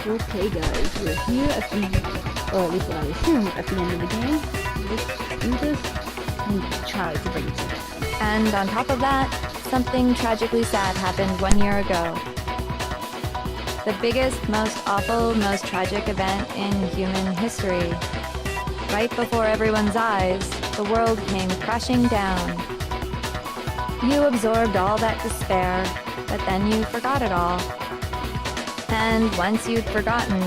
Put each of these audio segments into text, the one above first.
Okay guys, we're here at the, or at least what I assume at the end of the game. Let's do this and try to bring it to an end. And on top of that, something tragically sad happened 1 year ago. The biggest, most awful, most tragic event in human history. Right before everyone's eyes, the world came crashing down. You absorbed all that despair, but then you forgot it all. And once you'd forgotten,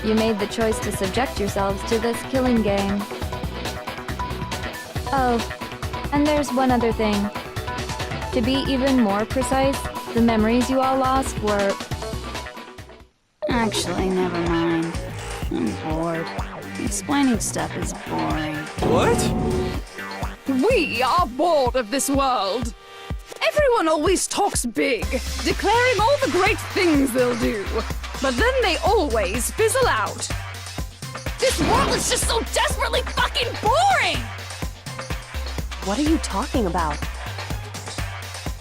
you made the choice to subject yourselves to this killing game. Oh, and there's one other thing. To be even more precise, the memories you all lost were... Actually, never mind. I'm bored. Explaining stuff is boring. What? We are bored of this world. Everyone always talks big, declaring all the great things they'll do. But then they always fizzle out. This world is just so desperately fucking boring! What are you talking about?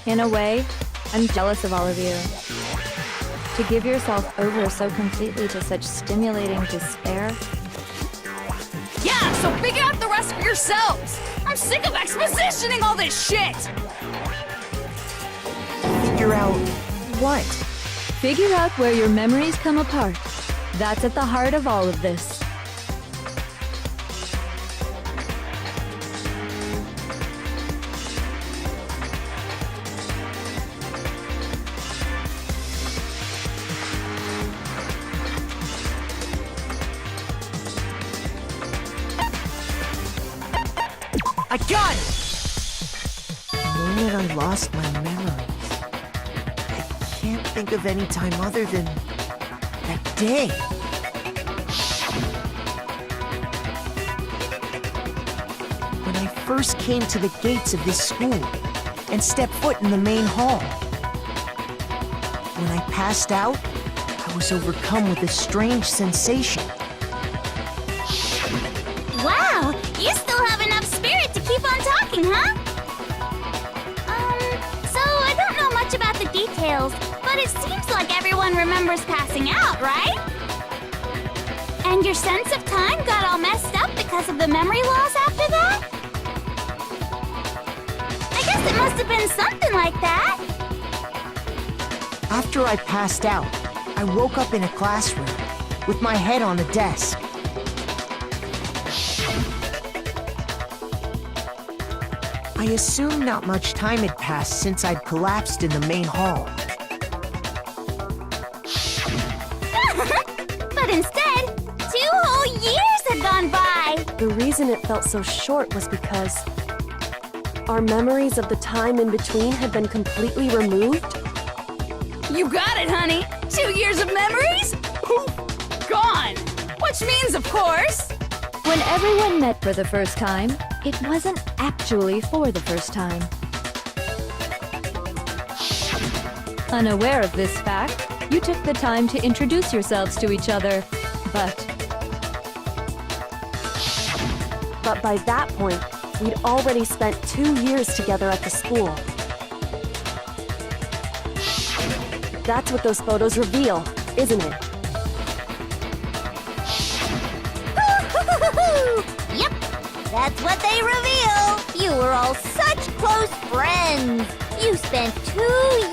In a way, I'm jealous of all of you. To give yourself over so completely to such stimulating despair. Yeah, so figure out the rest for yourselves! I'm sick of expositioning all this shit! Figure out what? Figure out where your memories come apart. That's at the heart of all of this. I got it! The moment I lost my memories. I can't think of any time other than that day. When I first came to the gates of this school and stepped foot in the main hall. When I passed out, I was overcome with a strange sensation. Wow! You still have enough spirit to keep on talking, huh? So I don't know much about the details, but it seems like everyone remembers passing out, right? And your sense of time got all messed up because of the memory loss after that? I guess it must have been something like that. After I passed out, I woke up in a classroom with my head on the desk. I assumed not much time had passed since I'd collapsed in the main hall. But instead, 2 whole years had gone by! The reason it felt so short was because our memories of the time in between had been completely removed. You got it, honey! 2 years of memories? Poof! Gone! Which means, of course... When everyone met for the first time, it wasn't actually for the first time. Unaware of this fact, you took the time to introduce yourselves to each other, but But by that point, we'd already spent 2 years together at the school. That's what those photos reveal, isn't it? Yep, that's what they reveal. You were all such close friends. You spent 2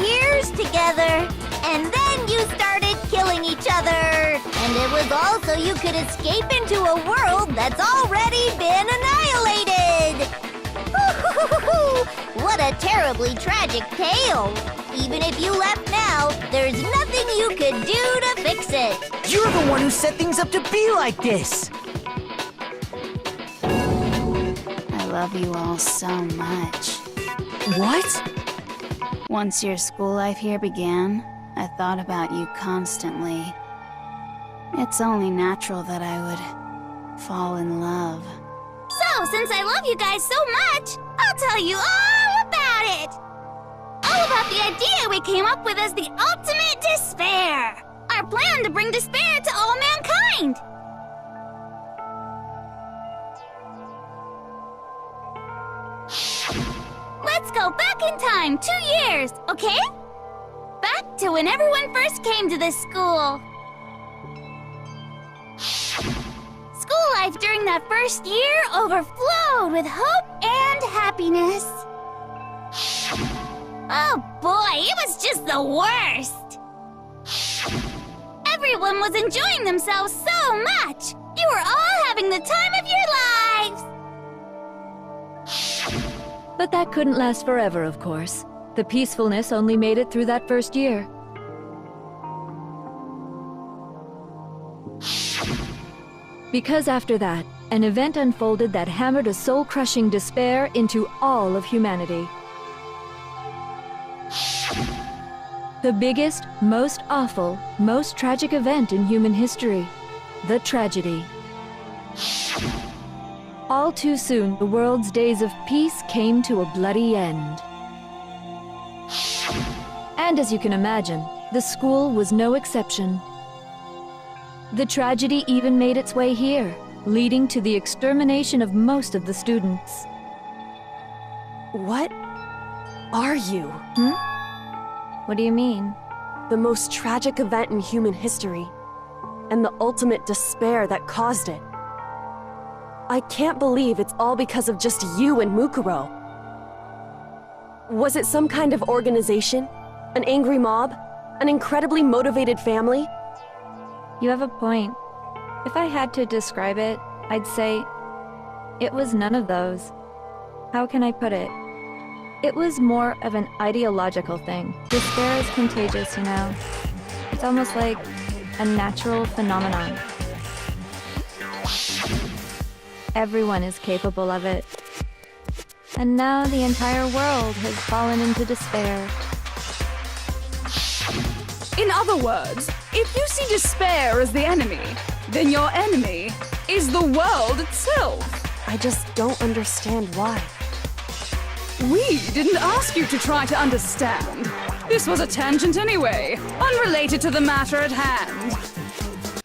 years together, and then you started killing each other. And it was all so you could escape into a world that's already been annihilated. What a terribly tragic tale. Even if you left now, there's nothing you could do to fix it. You're the one who set things up to be like this! I love you all so much. What? Once your school life here began, I thought about you constantly. It's only natural that I would fall in love. So, since I love you guys so much, I'll tell you all about it! All about the idea we came up with as the ultimate despair! Our plan to bring despair to all mankind! Let's go back in time 2 years, okay? Back to when everyone first came to this school. School life during that first year overflowed with hope and happiness. Oh boy, it was just the worst! Everyone was enjoying themselves so much! You were all having the time of your lives! But that couldn't last forever, of course. The peacefulness only made it through that first year. Because after that, an event unfolded that hammered a soul-crushing despair into all of humanity. The biggest, most awful, most tragic event in human history. The tragedy. All too soon, the world's days of peace came to a bloody end. And as you can imagine, the school was no exception. The tragedy even made its way here, leading to the extermination of most of the students. What are you? What do you mean? The most tragic event in human history, and the ultimate despair that caused it. I can't believe it's all because of just you and Mukuro. Was it some kind of organization? An angry mob? An incredibly motivated family? You have a point. If I had to describe it, I'd say it was none of those. How can I put it? It was more of an ideological thing. Despair is contagious, you know. It's almost like a natural phenomenon. Everyone is capable of it. And now the entire world has fallen into despair. In other words, if you see despair as the enemy, then your enemy is the world itself. I just don't understand why. We didn't ask you to try to understand. This was a tangent anyway, unrelated to the matter at hand.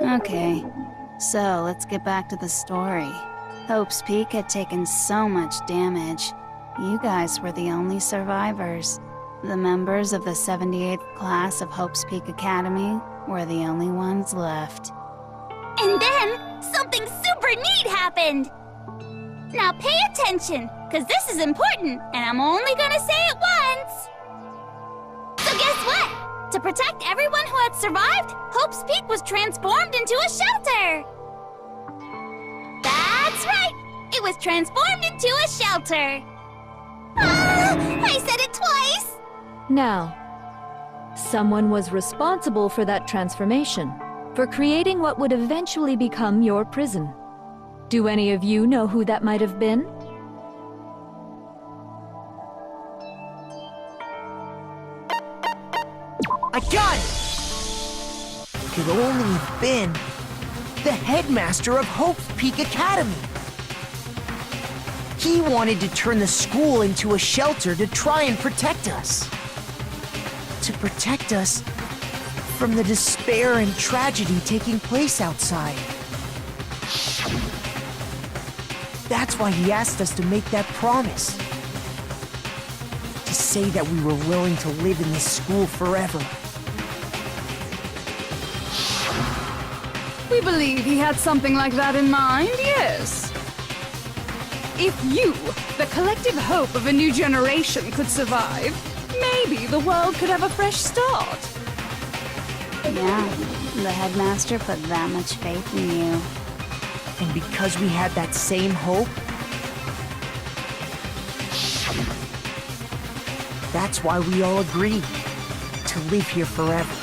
Okay, so let's get back to the story. Hope's Peak had taken so much damage. You guys were the only survivors. The members of the 78th class of Hope's Peak Academy were the only ones left. And then, something super neat happened! Now pay attention, because this is important, and I'm only gonna say it once! So guess what? To protect everyone who had survived, Hope's Peak was transformed into a shelter! That's right! It was transformed into a shelter! Ah, I said it twice! Now, someone was responsible for that transformation, for creating what would eventually become your prison. Do any of you know who that might have been? I got it! It could only have been the headmaster of Hope's Peak Academy. He wanted to turn the school into a shelter to try and protect us. To protect us from the despair and tragedy taking place outside. That's why he asked us to make that promise. To say that we were willing to live in this school forever. We believe he had something like that in mind, yes. If you, the collective hope of a new generation, could survive, maybe the world could have a fresh start. Yeah, the headmaster put that much faith in you. And because we had that same hope, that's why we all agreed to live here forever.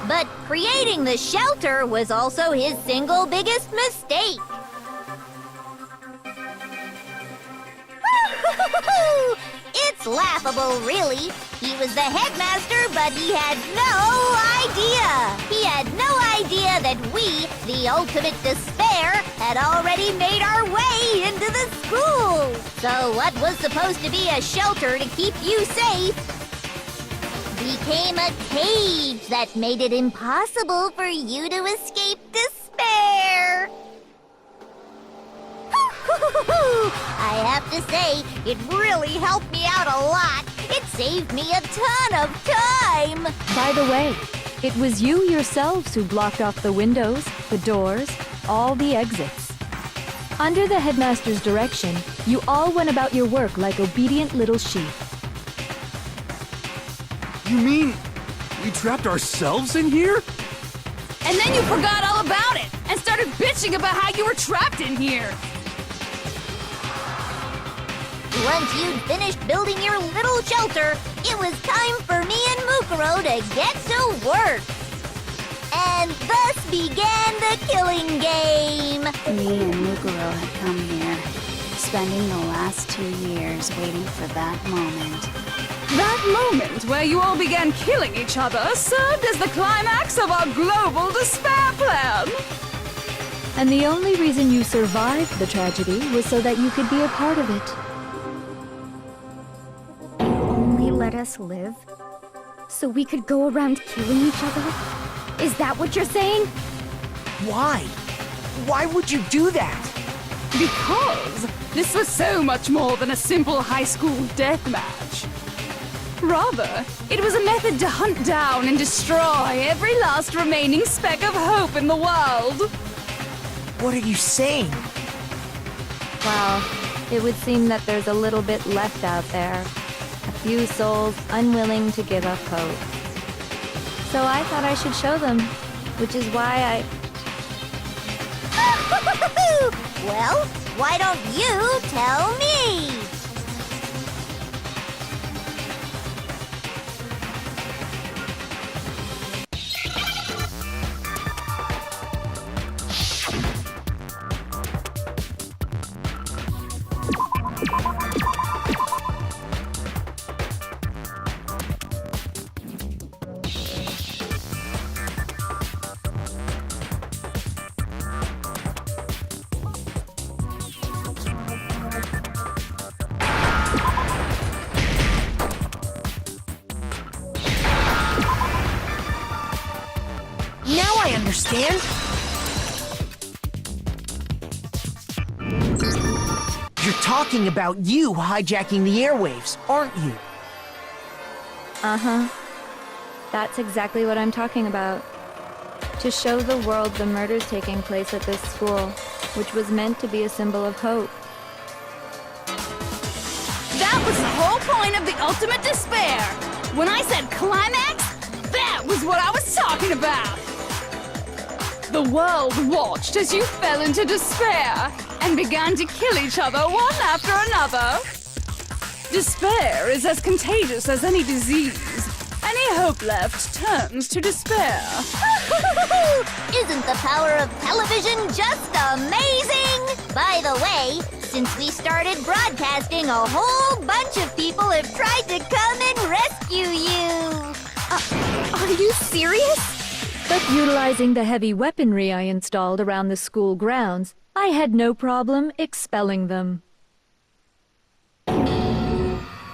But creating the shelter was also his single biggest mistake. It's laughable, really. He was the headmaster, but he had no idea. He had no idea that we, the ultimate despair, had already made our way into the school. So what was supposed to be a shelter to keep you safe became a cage that made it impossible for you to escape despair. I have to say, it really helped me out a lot. It saved me a ton of time. By the way, It was you yourselves who blocked off the windows, the doors, all the exits. Under the headmaster's direction, you all went about your work like obedient little sheep. You mean we trapped ourselves in here? And then you forgot all about it and started bitching about how you were trapped in here. Once you'd finished building your little shelter, it was time for me and Mukuro to get to work. And thus began the killing game. Me and Mukuro had come here, spending the last 2 years waiting for that moment. That moment where you all began killing each other served as the climax of our global despair plan. And the only reason you survived the tragedy was so that you could be a part of it. Only let us live so we could go around killing each other? Is that what you're saying? Why? Why would you do that? Because this was so much more than a simple high school death match. Rather, it was a method to hunt down and destroy every last remaining speck of hope in the world. What are you saying? Well, it would seem that there's a little bit left out there. A few souls unwilling to give up hope. So I thought I should show them, which is why Well, why don't you tell me? Now I understand. You're talking about you hijacking the airwaves, aren't you? Uh-huh. That's exactly what I'm talking about. To show the world the murders taking place at this school, which was meant to be a symbol of hope. That was the whole point of the ultimate despair. When I said climax, that was what I was talking about. The world watched as you fell into despair and began to kill each other one after another. Despair is as contagious as any disease. Any hope left turns to despair. Isn't the power of television just amazing? By the way, since we started broadcasting, a whole bunch of people have tried to come and rescue you. Are you serious? But utilizing the heavy weaponry I installed around the school grounds, I had no problem expelling them.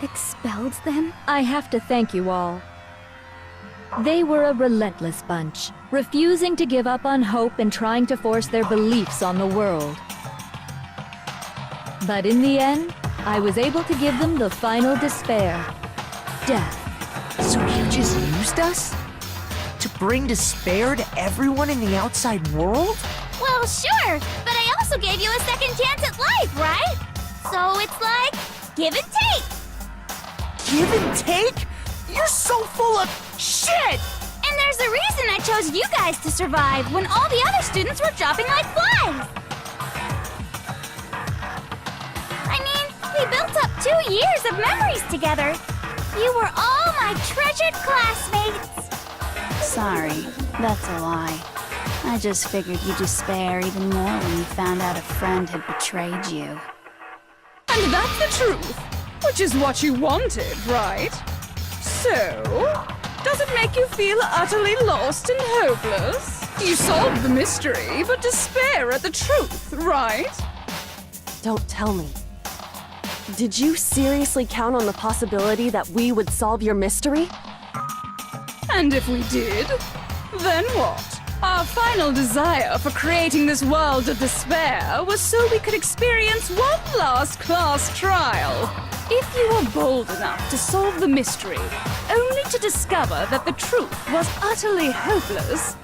Expelled them? I have to thank you all. They were a relentless bunch, refusing to give up on hope and trying to force their beliefs on the world. But in the end, I was able to give them the final despair. Death. So you just used us? To bring despair to everyone in the outside world? Well, sure, but I also gave you a second chance at life, right? So it's like, give and take. Give and take? You're so full of shit! And there's a reason I chose you guys to survive when all the other students were dropping like flies. I mean, we built up 2 years of memories together. You were all my treasured classmates. Sorry, that's a lie. I just figured you'd despair even more when you found out a friend had betrayed you. And that's the truth, which is what you wanted, right? So, does it make you feel utterly lost and hopeless? You solved the mystery, but despair at the truth, right? Don't tell me. Did you seriously count on the possibility that we would solve your mystery? And if we did, then what? Our final desire for creating this world of despair was so we could experience one last class trial. If you were bold enough to solve the mystery, only to discover that the truth was utterly hopeless,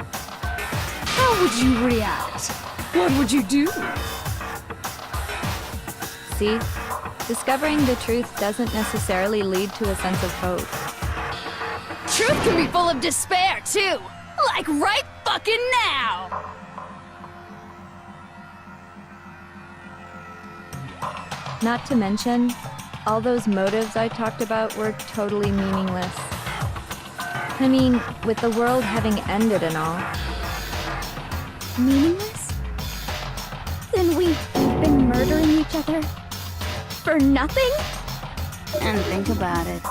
how would you react? What would you do? See? Discovering the truth doesn't necessarily lead to a sense of hope. Truth can be full of despair, too! Like right fucking now! Not to mention, all those motives I talked about were totally meaningless. I mean, with the world having ended and all. Meaningless? Then we've been murdering each other? For nothing? And think about it.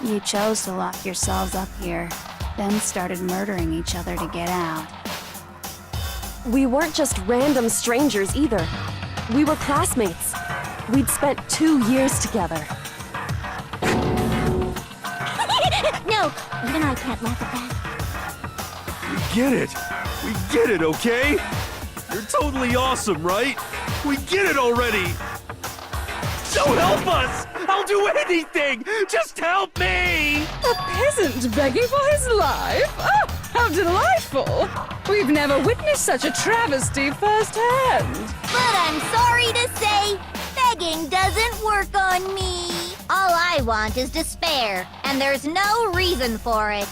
You chose to lock yourselves up here, then started murdering each other to get out. We weren't just random strangers either. We were classmates. We'd spent 2 years together. No, even I can't laugh at that. We get it. We get it, okay? You're totally awesome, right? We get it already. So help us! I'll do anything! Just help me! A peasant begging for his life? Oh, how delightful! We've never witnessed such a travesty firsthand. But I'm sorry to say, begging doesn't work on me. All I want is despair, and there's no reason for it.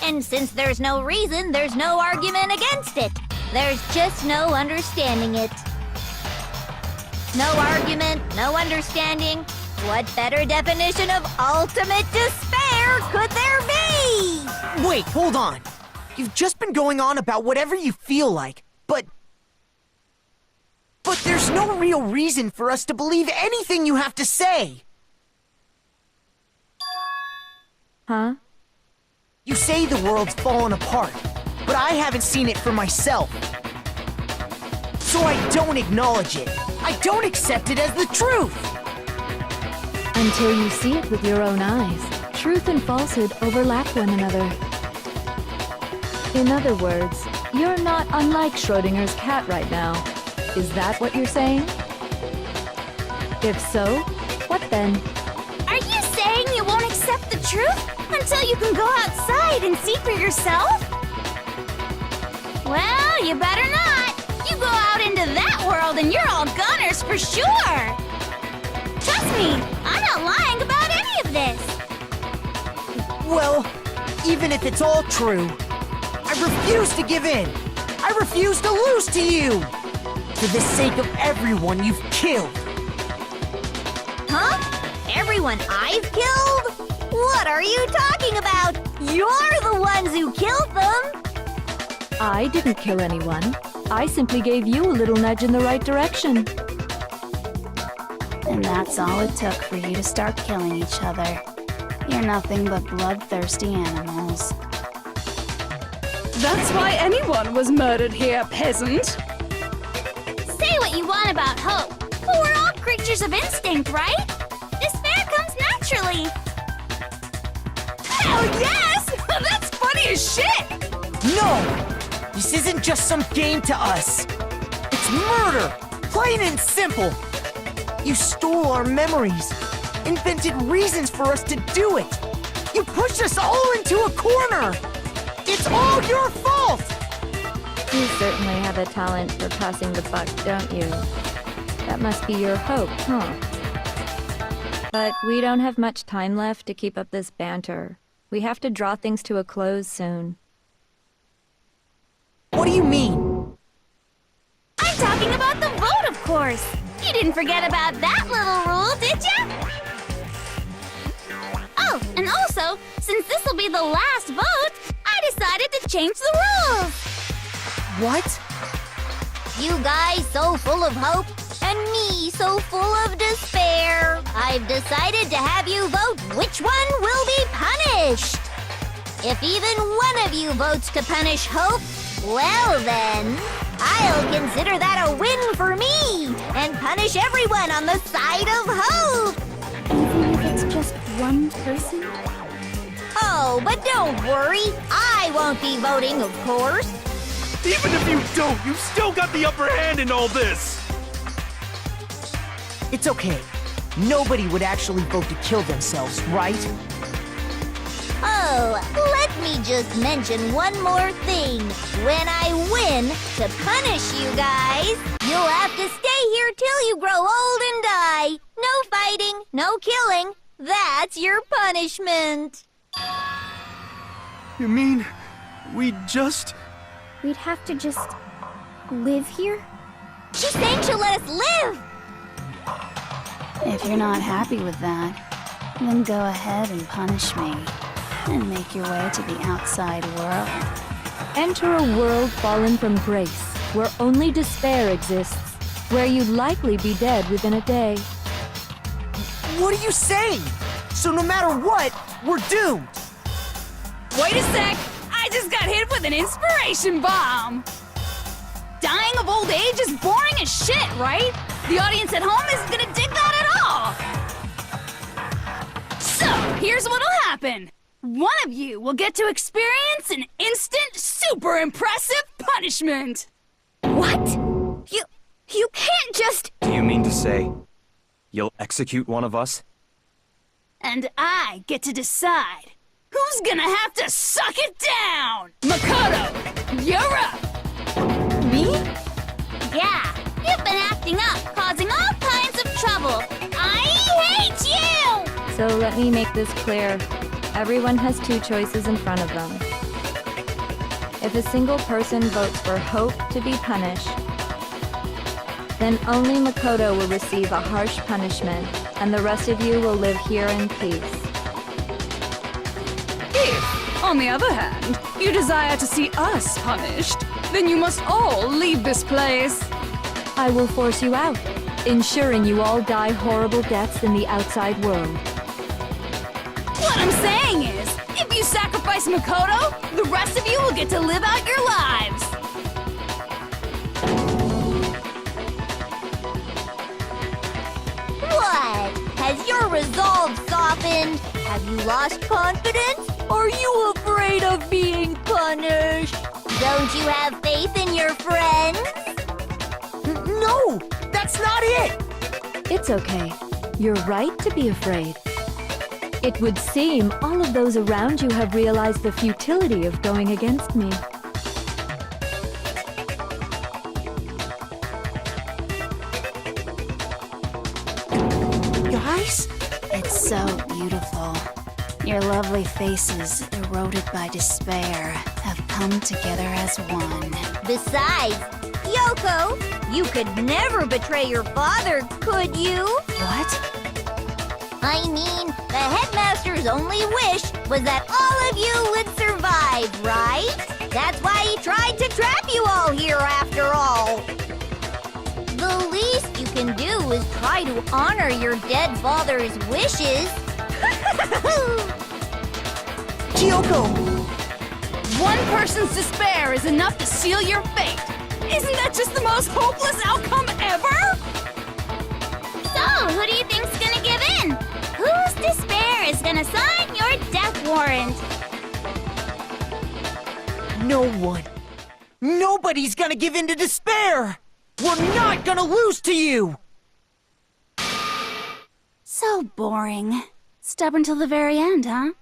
And since there's no reason, there's no argument against it. There's just no understanding it. No argument, no understanding. What better definition of ultimate despair could there be? Wait, hold on. You've just been going on about whatever you feel like, but there's no real reason for us to believe anything you have to say. Huh? You say the world's fallen apart, but I haven't seen it for myself. So I don't acknowledge it. I don't accept it as the truth. Until you see it with your own eyes, truth and falsehood overlap one another. In other words, you're not unlike Schrodinger's cat right now. Is that what you're saying? If so, what then? Are you saying you won't accept the truth until you can go outside and see for yourself? Well, you better not. You go out into that world and you're all gunners for sure. Trust me, I'm not lying about any of this. Well, even if it's all true, I refuse to give in. I refuse to lose to you. For the sake of everyone you've killed. Huh? Everyone I've killed? What are you talking about? You're the ones who killed them! I didn't kill anyone. I simply gave you a little nudge in the right direction. And that's all it took for you to start killing each other. You're nothing but bloodthirsty animals. That's why anyone was murdered here, peasant. Say what you want about hope, but we're all creatures of instinct, right? Despair comes naturally. Hell yes! That's funny as shit! No! This isn't just some game to us. It's murder! Plain and simple! You stole our memories, invented reasons for us to do it! You pushed us all into a corner! It's all your fault! You certainly have a talent for passing the buck, don't you? That must be your hope, huh? But we don't have much time left to keep up this banter. We have to draw things to a close soon. What do you mean? I'm talking about the vote, of course. You didn't forget about that little rule, did ya? Oh, and also, since this will be the last vote, I decided to change the rules. What? You guys so full of hope, and me so full of despair. I've decided to have you vote which one will be punished. If even one of you votes to punish hope, well then, I'll consider that a win for me, and punish everyone on the side of hope. Even if it's just one person? Oh, but don't worry, I won't be voting, of course. Even if you don't, you've still got the upper hand in all this! It's okay. Nobody would actually vote to kill themselves, right? Oh, just mention one more thing. When I win, to punish you guys, you'll have to stay here till you grow old and die. No fighting, no killing. That's your punishment. You mean we'd We'd have to just live here? She's saying she'll let us live. If you're not happy with that, then go ahead and punish me. And make your way to the outside world. Enter a world fallen from grace, where only despair exists, where you'd likely be dead within a day. What are you saying? So no matter what, we're doomed! Wait a sec! I just got hit with an inspiration bomb! Dying of old age is boring as shit, right? The audience at home isn't gonna dig that at all! So, here's what'll happen. One of you will get to experience an instant, super impressive punishment! What? You can't just... Do you mean to say you'll execute one of us? And I get to decide who's gonna have to suck it down! Makoto, you're up! Me? Yeah, you've been acting up, causing all kinds of trouble. I hate you! So let me make this clear. Everyone has two choices in front of them. If a single person votes for Hope to be punished, then only Makoto will receive a harsh punishment, and the rest of you will live here in peace. If, on the other hand, you desire to see us punished, then you must all leave this place. I will force you out, ensuring you all die horrible deaths in the outside world. What I'm saying is, if you sacrifice Makoto, the rest of you will get to live out your lives. What? Has your resolve softened? Have you lost confidence? Are you afraid of being punished? Don't you have faith in your friends? No! That's not it! It's okay. You're right to be afraid. It would seem all of those around you have realized the futility of going against me. Guys? It's so beautiful. Your lovely faces, eroded by despair, have come together as one. Besides, Yoko, you could never betray your father, could you? What? I mean, the headmaster's only wish was that all of you would survive, right? That's why he tried to trap you all here after all. The least you can do is try to honor your dead father's wishes. Kyoko! One person's despair is enough to seal your fate. Isn't that just the most hopeless outcome ever? So, who do you think's gonna give in? Whose despair is gonna sign your death warrant? No one. Nobody's gonna give in to despair! We're not gonna lose to you! So boring. Stubborn till the very end, huh?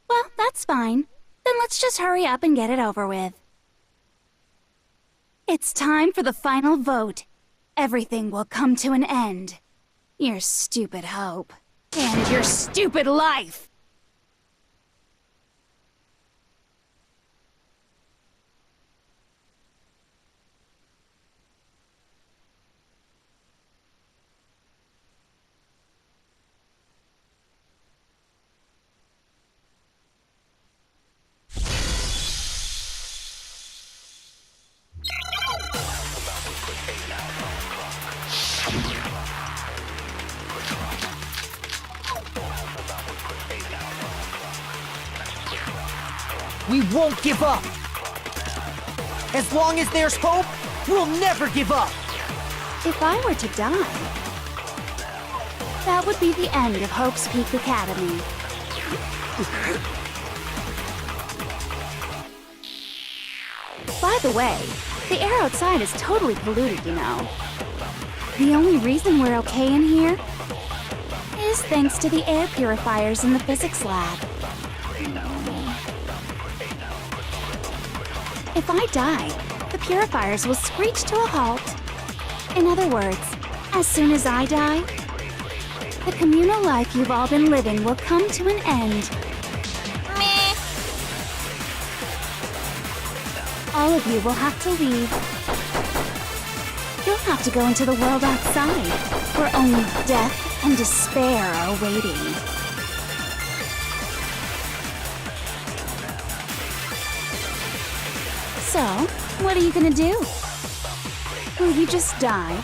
Well, that's fine. Then let's just hurry up and get it over with. It's time for the final vote. Everything will come to an end. Your stupid hope. And your stupid life. We won't give up! As long as there's hope, we'll never give up! If I were to die, that would be the end of Hope's Peak Academy. By the way, the air outside is totally polluted, you know. The only reason we're okay in here is thanks to the air purifiers in the physics lab. If I die, the purifiers will screech to a halt. In other words, as soon as I die, the communal life you've all been living will come to an end. Meh. All of you will have to leave. You'll have to go into the world outside, where only death and despair are waiting. So, what are you gonna do? Will you just die?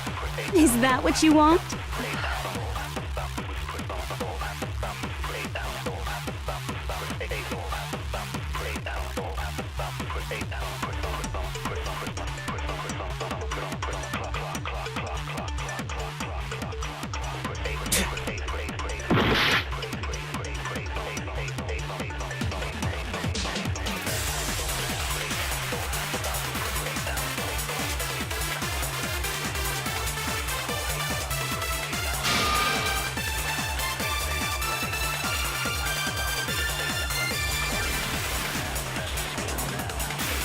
Is that what you want?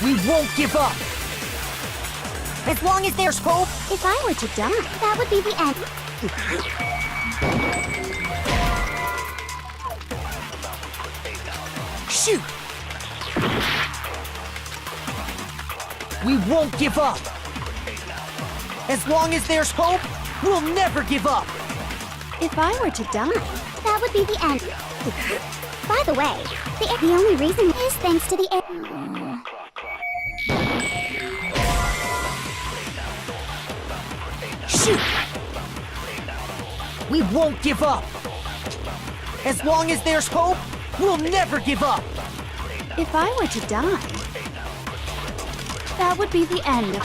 We won't give up! As long as there's hope! If I were to die, that would be the end. Shoot! We won't give up! As long as there's hope, we'll never give up! If I were to die, That would be the end. By the way, the only reason is thanks to the air. Shoot! We won't give up! As long as there's hope, we'll never give up! if I were to die, that would be the end.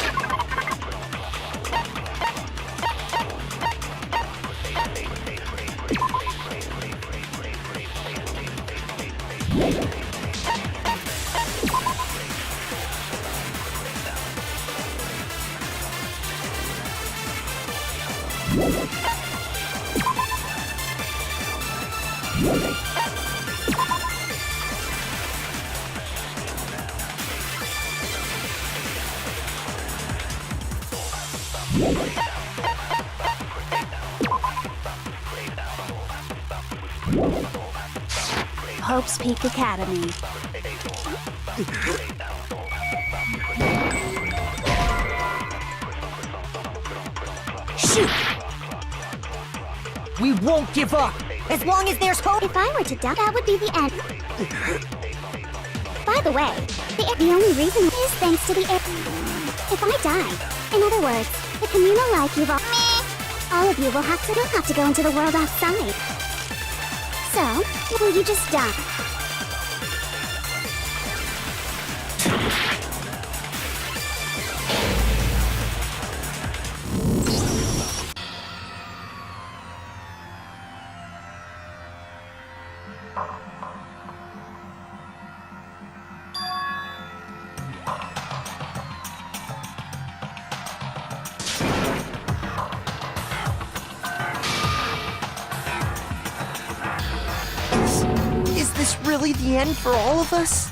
Hope's Peak Academy. Shoot! We won't give up! As long as there's hope! If I were to die, that would be the end. By the way, the only reason is thanks to the air. If I die, in other words, the communal life you've all of you will have to go into the world outside. So, will you just die? Is this really the end for all of us?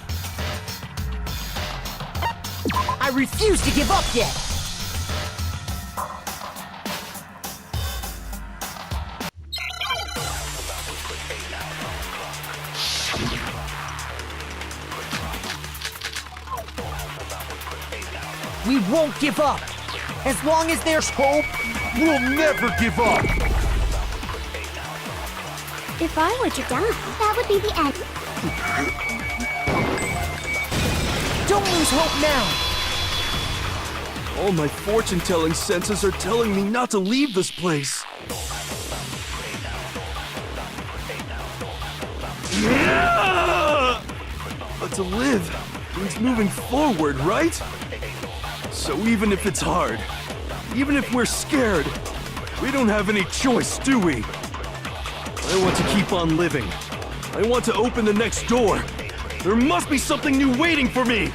I refuse to give up yet! We won't give up! As long as there's hope, we'll never give up! If I were to die, that would be the end. Don't lose hope now! All my fortune-telling senses are telling me not to leave this place. Yeah! But to live means moving forward, right? So even if it's hard, even if we're scared, we don't have any choice, do we? I want to keep on living. I want to open the next door. There must be something new waiting for me!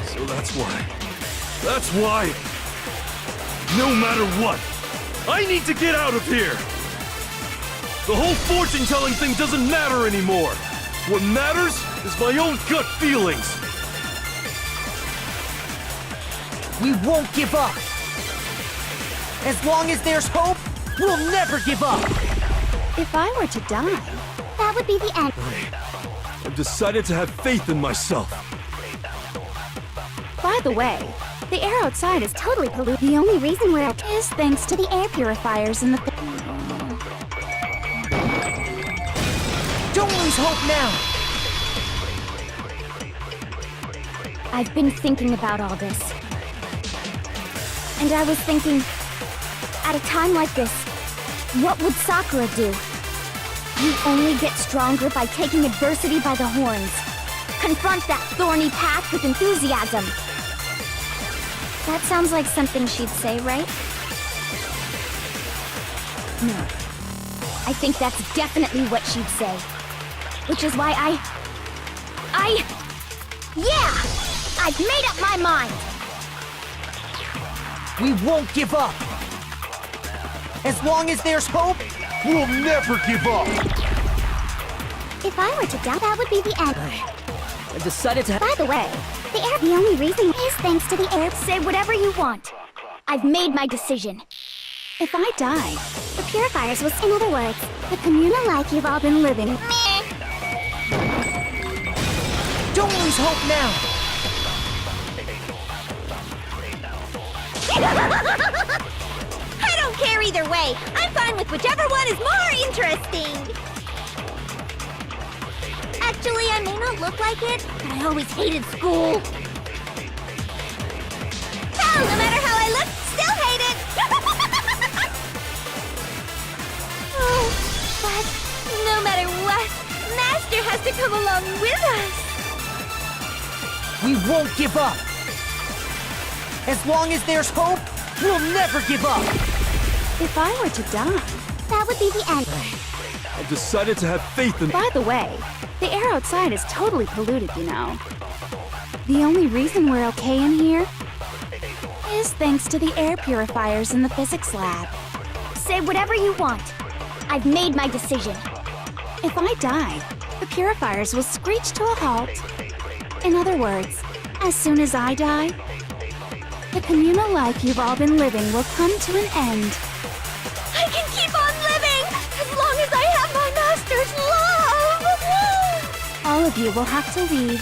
So that's why, no matter what, I need to get out of here! The whole fortune-telling thing doesn't matter anymore! What matters is my own gut feelings! We won't give up! As long as there's hope, we'll never give up! If I were to die, That would be the end. I've decided to have faith in myself. by the way, the air outside is totally polluted. The only reason we're okay is thanks to the air purifiers in the... Don't lose hope now! I've been thinking about all this. And I was thinking, at a time like this, what would Sakura do? You only get stronger by taking adversity by the horns. Confront that thorny path with enthusiasm. That sounds like something she'd say, right? No. I think that's definitely what she'd say. Which is why yeah! I've made up my mind! We won't give up! As long as there's hope, we'll never give up! If I were to die, that would be the end. I've decided to... By the way, the only reason is thanks to the air. Say whatever you want. I've made my decision. If I die, The purifiers was, in other words, the communal life you've all been living. Don't lose hope now! I don't care either way. I'm fine with whichever one is more interesting. Actually, I may not look like it, but I always hated school. Hell, no matter how I look, still hate it. Oh, but no matter what, Master has to come along with us. We won't give up! As long as there's hope, we'll never give up! if I were to die... That would be the end. I've decided to have faith in... By the way, the air outside is totally polluted, you know. The only reason we're okay in here is thanks to the air purifiers in the physics lab. Say whatever you want. I've made my decision. If I die, the purifiers will screech to a halt. In other words, as soon as I die, the communal life you've all been living will come to an end. I can keep on living as long as I have my Master's love. All of you will have to leave.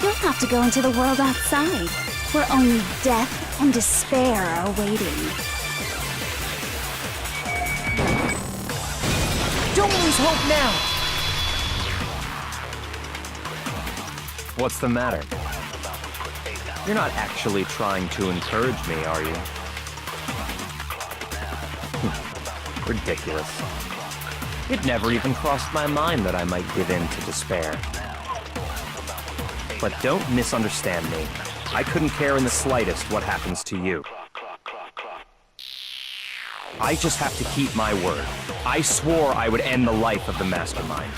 You'll have to go into the world outside, where only death and despair are waiting. Don't lose hope now! What's the matter? You're not actually trying to encourage me, are you? Ridiculous. It never even crossed my mind that I might give in to despair. But don't misunderstand me. I couldn't care in the slightest what happens to you. I just have to keep my word. I swore I would end the life of the Mastermind.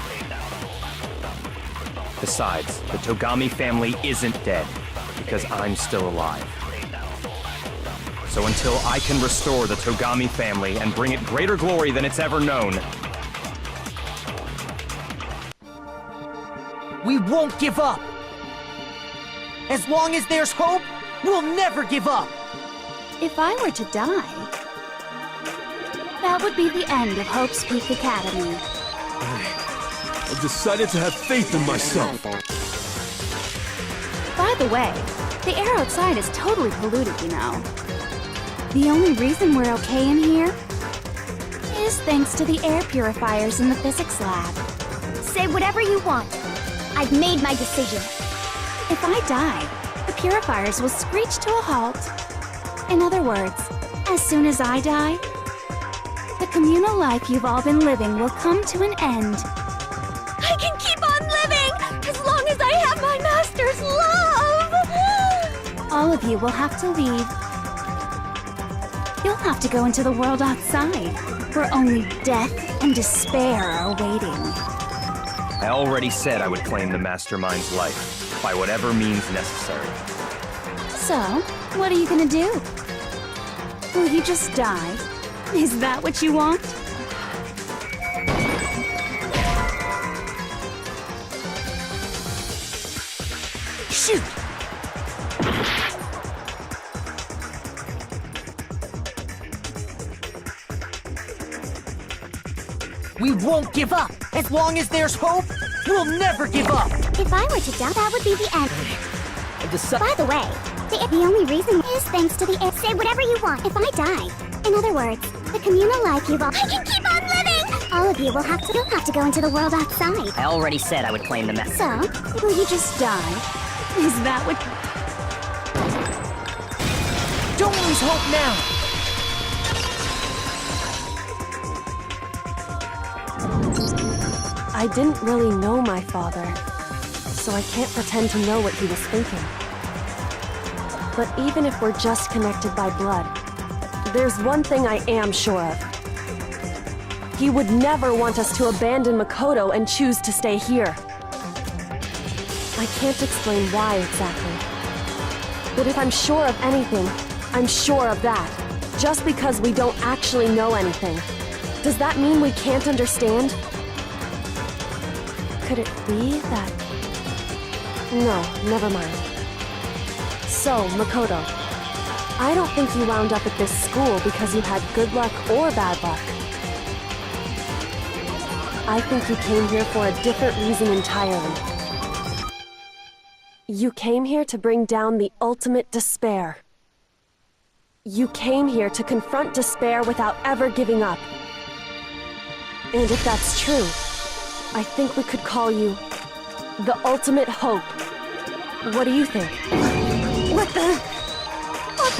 Besides, the Togami family isn't dead, because I'm still alive. So until I can restore the Togami family and bring it greater glory than it's ever known, We won't give up! As long as there's hope, we'll never give up! If I were to die, that would be the end of Hope's Peak Academy. I've decided to have faith in myself. By the way, the air outside is totally polluted, you know. The only reason we're okay in here is thanks to the air purifiers in the physics lab. Say whatever you want. I've made my decision. If I die, the purifiers will screech to a halt. In other words, as soon as I die, the communal life you've all been living will come to an end. I can keep on living as long as I have my Master's love. All of you will have to leave. You'll have to go into the world outside, where only death and despair are waiting. I already said I would claim the Mastermind's life, by whatever means necessary. So, what are you gonna do? Will you just die? Is that what you want? Shoot! We won't give up. As long as there's hope, we'll never give up. If I were to die, that would be the end. By the way, the only reason is thanks to the air. Say whatever you want if I die. In other words, the communal life you've all— I can keep on living! All of you will have to go into the world outside. I already said I would claim the mess. So, will you just die? Is that what— Don't lose hope now. I didn't really know my father, so I can't pretend to know what he was thinking. But even if we're just connected by blood, there's one thing I am sure of. He would never want us to abandon Makoto and choose to stay here. I can't explain why exactly. But if I'm sure of anything, I'm sure of that. Just because we don't actually know anything, does that mean we can't understand? Could it be that... No, never mind. So, Makoto, I don't think you wound up at this school because you had good luck or bad luck. I think you came here for a different reason entirely. You came here to bring down the ultimate despair. You came here to confront despair without ever giving up. And if that's true, I think we could call you the ultimate hope. What do you think? What the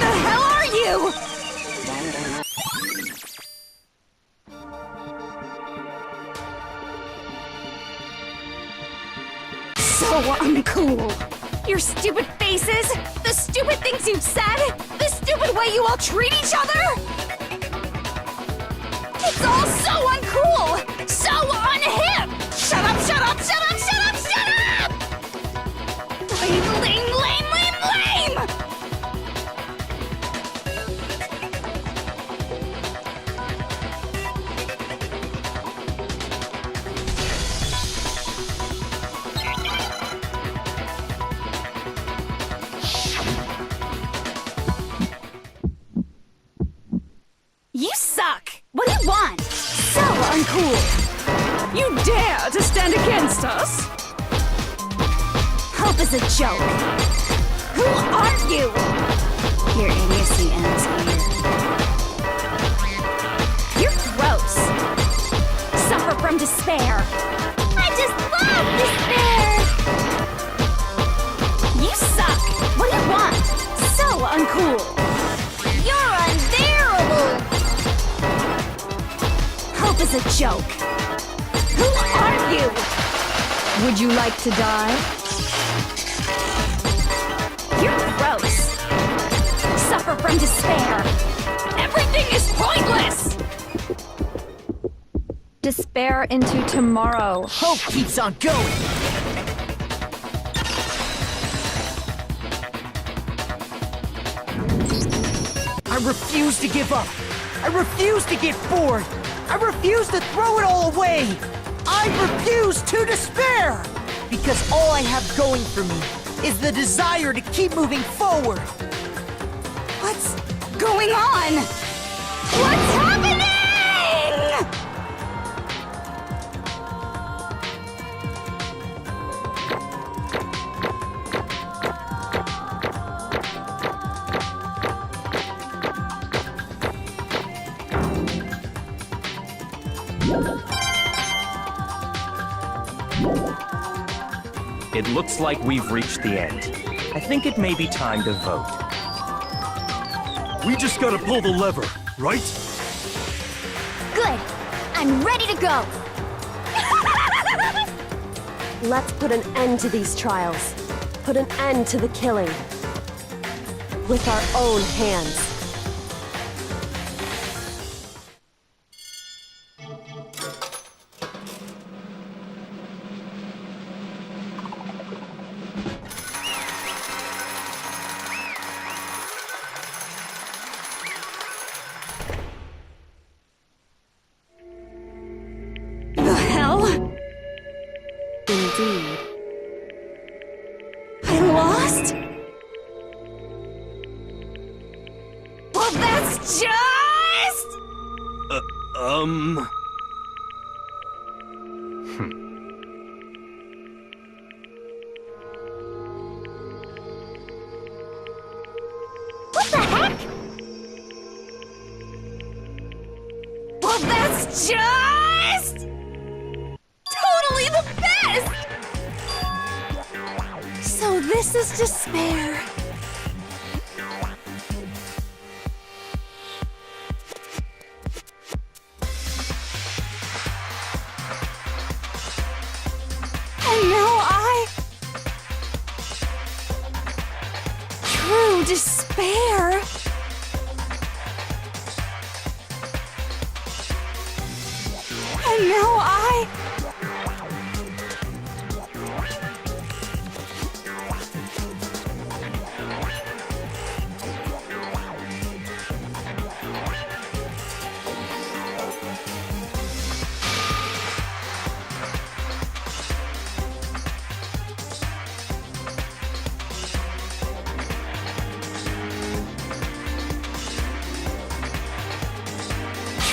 hell are you? So uncool. Your stupid faces, the stupid things you've said, the stupid way you all treat each other. It's all so uncool, so unhip. Shut up, shut up, shut up, shut up, shut up! Lame, lame, lame, lame, lame! You suck! What do you want? So uncool! You dare to stand against us? Hope is a joke. Who are you? Your idiocy ends here. You're gross. Suffer from despair. I just love despair! You suck. What do you want? So uncool. You're unbearable! Hope is a joke. Who are you? Would you like to die? You're gross. Suffer from despair. Everything is pointless! Despair into tomorrow. Hope keeps on going. I refuse to give up. I refuse to get bored. I refuse to throw it all away. I refuse to despair. Because all I have going for me is the desire to keep moving forward. What's going on? What's happening? It looks like we've reached the end. I think it may be time to vote. We just gotta pull the lever, right? Good. I'm ready to go. Let's put an end to these trials. Put an end to the killing. With our own hands. The hell? Indeed. I lost? Well, that's just... What the heck? Well, that's just... totally the best! So this is despair. And now true despair. And now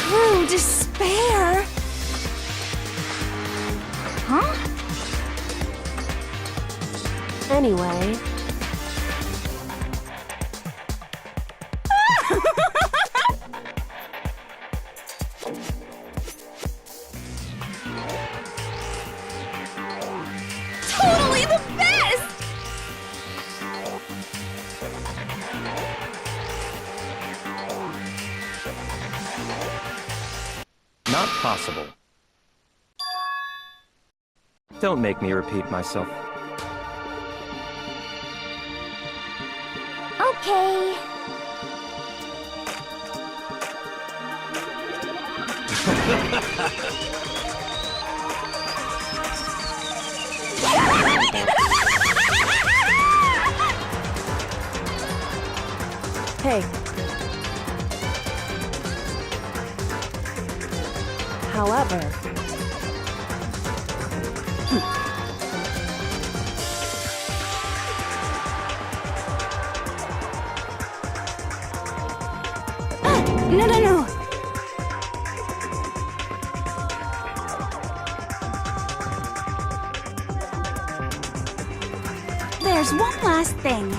true despair. Huh? Anyway, Totally the best! Not possible. Don't make me repeat myself. Okay. hey. However, No. There's one last thing.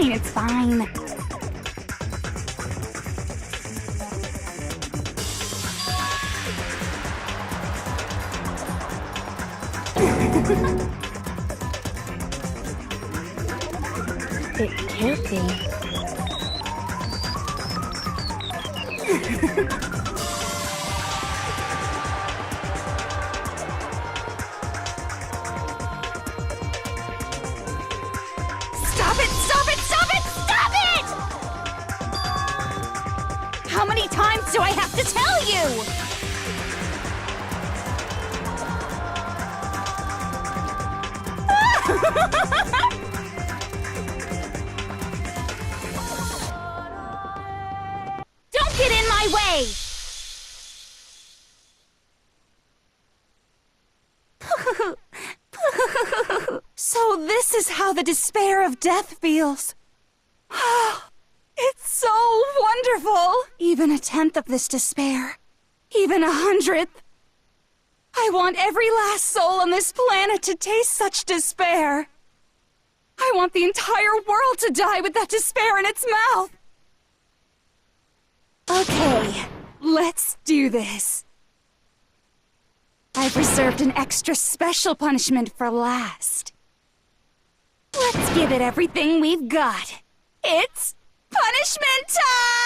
It's fine. it can't be. How many times do I have to tell you? Don't get in my way! So this is how the despair of death feels. It's so wonderful! Even a tenth of this despair. Even 100th. I want every last soul on this planet to taste such despair. I want the entire world to die with that despair in its mouth. Okay, let's do this. I've reserved an extra special punishment for last. Let's give it everything we've got. It's punishment time!